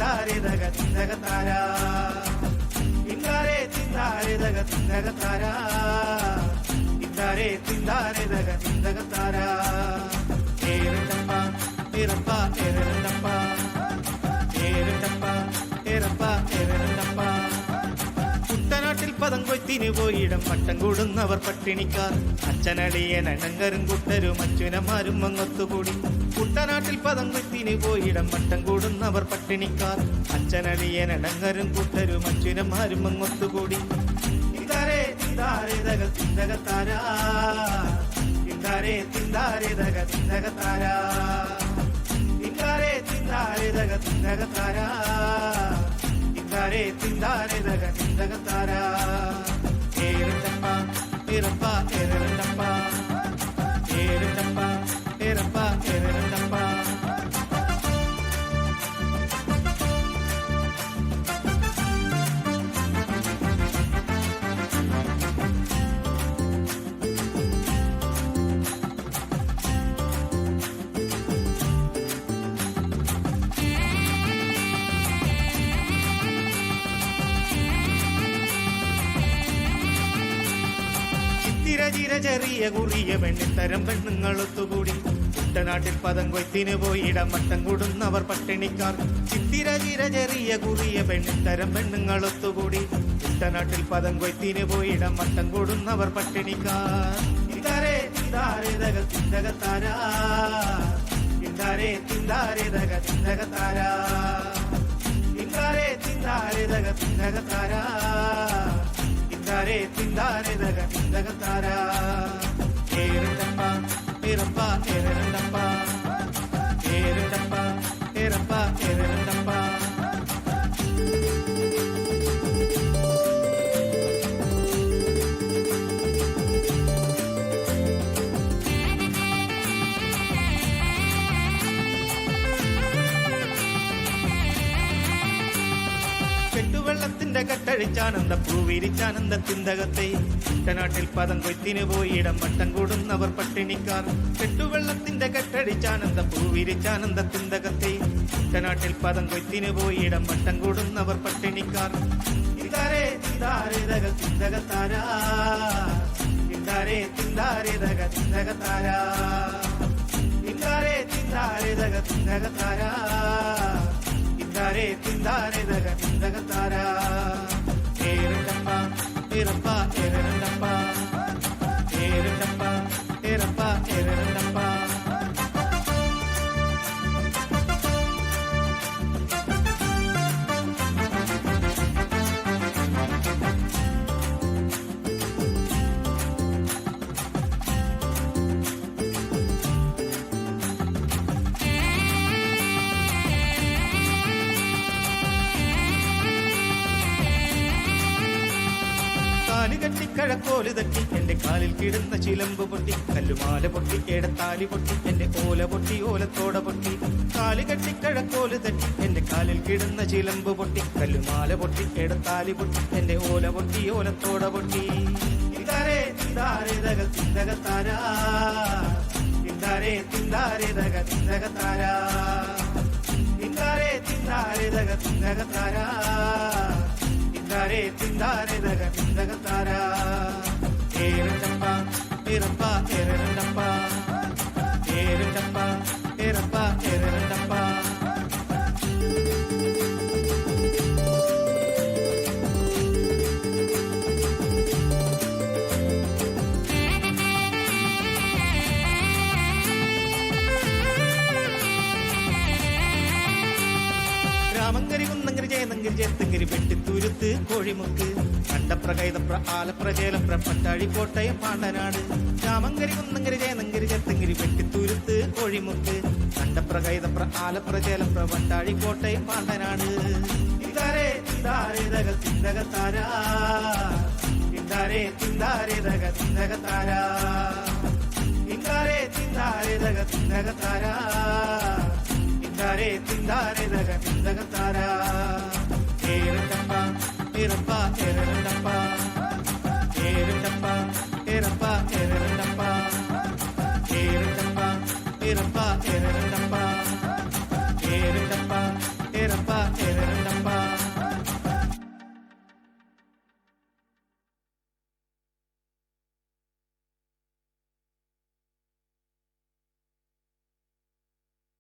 തിന്താരെ ദഗ തിന്തക താര തിന്താരെ തിന്താരെ ദഗ തിന്തക താര തിന്താരെ തിന്താരെ ദഗ തിന്തക താര ഏരണ്ടപ്പ ഏരപ്പ ഏരണ്ടപ്പ ഏരണ്ടപ്പ ഏരപ്പ ഏരണ്ടപ്പ കുട്ടനാട്ടിൽ പദം കൊയ്ത്തിന് പോയിടം പട്ടം കൂടുന്നവർ പട്ടിണിക്കാർ അച്ഛനടിയൻ അണങ്കരും കുട്ടരും അച്ഛനമാരും അങ്ങൊത്തുകൂടി കുട്ടനാട്ടിൽ പദം കൊയ്ത്തിന് പോയിടം പട്ടം കൂടുന്നവർ പട്ടിണിക്കാർ അച്ഛനടിയൻ അണങ്കരും കുട്ടരും അച്ഛനമാരും അങ്ങൊത്തുകൂടി തിന്താരെ തിന്താരെ ദഗ തിന്തക താര തിന്താരെ തിന്താരെ ദഗ തിന്തക താര തിന്താരെ തിന്താരെ ദഗ തിന്തക താര തിന്താരെ തിന്താരെ ദഗ തിന്തക താര ഏരണ്ടപ്പ ഏരപ്പ ഏരണ്ടപ്പ ഏരണ്ടപ്പ ഏരപ്പ ഏരണ്ടപ്പ ചെറിയ കുറിയ പെണ്ണിത്തരം പെണ്ണുങ്ങളൊത്തുകൂടി കുട്ടനാട്ടിൽ പദം കൊയ്ത്തിന് പോയിടം മട്ടം കൂടുന്നവർ പട്ടിണിക്കാർ ചിത്തിര ചിര ചെറിയ കുറിയ പെണ്ണിത്തരം പെണ്ണുങ്ങളൊത്തുകൂടി കുട്ടനാട്ടിൽ പദം കൊയ്ത്തിന് പോയിടം മട്ടം കൂടുന്നവർ പട്ടിണിക്കാർ തിന്താരെ തിന്താരെ ദഗ തിന്തക താര തിന്താരെ തിന്താരെ ദഗ തിന്തക താര തിന്താരെ തിന്താരെ ദഗ തിന്തക താര തിന്താരെ തിന്താരെ ദഗ തിന്തക താര ഏരണ്ടപ്പ ഏരപ്പ ഏരണ്ടപ്പ ഏരണ്ടപ്പ ഏരപ്പ ഏരണ്ടപ്പ വെള്ളത്തിന്റെ കട്ടഴിച്ചാനന്ദ പൂവിരിച്ചാനന്ദ തിന്തകത്തെ കുട്ടനാട്ടിൽ പദം കൊയ്ത്തിന് പോയിടം പട്ടം കൂടുന്നവർ പട്ടിണിക്കാർ കെട്ടുവെള്ളത്തിന്റെ കട്ടഴിച്ചാനന്ദ പൂവിരിച്ചാനന്ദ തിന്തകത്തെ കുട്ടനാട്ടിൽ പദം കൊയ്ത്തിന് പോയിടം പട്ടം കൂടുന്നവർ പട്ടിണിക്കാർ തിന്താരെ തിന്താരെ ദഗ തിന്തക താര തിന്താരെ തിന്താരെ ദഗ തിന്തക താര തിന്താരെ തിന്താരെ ദഗ തിന്തക താര തിന്താരെ തിന്താരെ ദഗ തിന്തക താര ഏരണ്ടപ്പ ഏരപ്പ ഏരണ്ടപ്പ ഏരണ്ടപ്പ ഏരപ്പ ഏരണ്ടപ്പ കഴക്കോല് തട്ടി എന്റെ കാലിൽ കിടന്ന ചിലമ്പ് പൊട്ടി കല്ലുമാല പൊട്ടി എടത്താലി പൊട്ടി എന്റെ ഓല പൊട്ടി ഓലത്തോട പൊട്ടി കാല് കെട്ടി കഴക്കോല് തട്ടി എന്റെ കാലിൽ കിടന്ന ചിലമ്പ് പൊട്ടി കല്ലുമാല പൊട്ടി എടത്താലി പൊട്ടി എന്റെ ഓല പൊട്ടി ഓലത്തോട പൊട്ടി തിന്താരെ തിന്താരെ ദഗ തിന്തക താര തിന്താരെ തിന്താരെ ദഗ തിന്തക താര തിന്താരെ തിന്താരെ ദഗ തിന്തക താര തിന്താരെ തിന്താരെ ദഗ തിന്തക താര ഏരണ്ടപ്പ ഏരപ്പ ഏരണ്ടപ്പ ഏരണ്ടപ്പ ഏരപ്പ ഏരണ്ടപ്പ രാമങ്കരി കുന്നങ്കരി ജയനങ്കരി ചേർത്തങ്കരി വെട്ടിത്തുരുത്ത് കോഴിമുക്ക് കണ്ടപ്ര കൈതപ്ര ആലപ്ര ചേലപ്ര പട്ടാഴി കോട്ടയം പാണ്ടനാട് രാമങ്കരി കുന്നങ്കരി ജയനങ്കരി ചേർത്തങ്കരി വെട്ടിത്തുരുത്ത് കോഴിമുക്ക് കണ്ടപ്ര കൈതപ്ര ആലപ്ര ചേലപ്ര പട്ടാഴി കോട്ടയം പാണ്ടനാട് തിന്താരെ തിന്താരെ ദഗ തിന്തക താര തിന്താരെ തിന്താരെ ദഗ തിന്തക താര തിന്താരെ തിന്താരെ ദഗ തിന്തക താര തിന്താരെ തിന്താരെ ദഗ തിന്തക താര ഏരണ്ടപ്പ ഏരപ്പ ഏരണ്ടപ്പ